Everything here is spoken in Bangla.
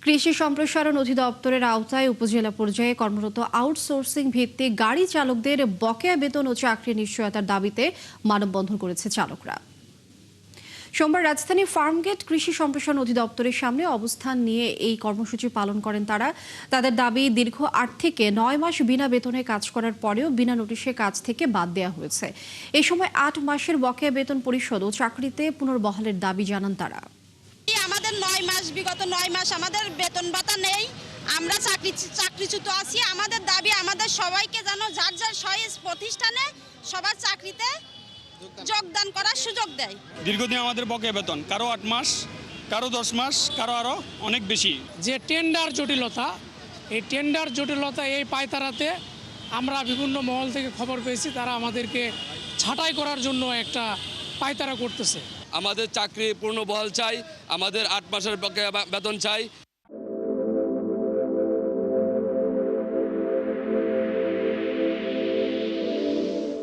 কৃষি সম্প্রসারণ অধিদপ্তরের আওতায় উপজেলা পর্যায়ে কর্মরত আউটসোর্সিং ভিত্তিক গাড়ি চালকদের বকেয়া বেতন ও চাকরি নিশ্চয়তার দাবিতে মানববন্ধন করেছে চালকরা। সোমবার রাজধানী ফার্মগেট কৃষি সম্প্রসারণ অধিদপ্তরের সামনে অবস্থান নিয়ে এই কর্মসূচি পালন করেন তারা। তাদের দাবি, দীর্ঘ 8 থেকে 9 মাস বিনা বেতনে কাজ করার পরেও বিনা নোটিশে কাজ থেকে বাদ দেওয়া হয়েছে। এই সময় 8 মাসের বকেয়া বেতন পরিশোধ ও চাকরিতে পুনর্বহালের দাবি জানান তারা। আমাদের 9 মাস, বিগত 9 মাস আমাদের বেতন ভাতা নেই, আমরা চাকরিচ্যুত আছি। আমাদের দাবি আমাদের সবাইকে যেন যার যার প্রতিষ্ঠানে সবার চাকরিতে যোগদান করার সুযোগ দেয়। দীর্ঘদিন আমাদের বকেয়া বেতন, কারো 8 মাস, কারো 10 মাস, কারো আরো অনেক বেশি। যে টেন্ডার জটিলতা, এই টেন্ডার জটিলতা এই পায়তারাতে আমরা বিভিন্ন মহল থেকে খবর পেয়েছি, তারা আমাদেরকে ছাঁটাই করার জন্য একটা পায়তারা করতেছে। আমাদের চাকরি পুনর্বহাল চাই, আমাদের 8 মাসের বকেয়া বেতন চাই।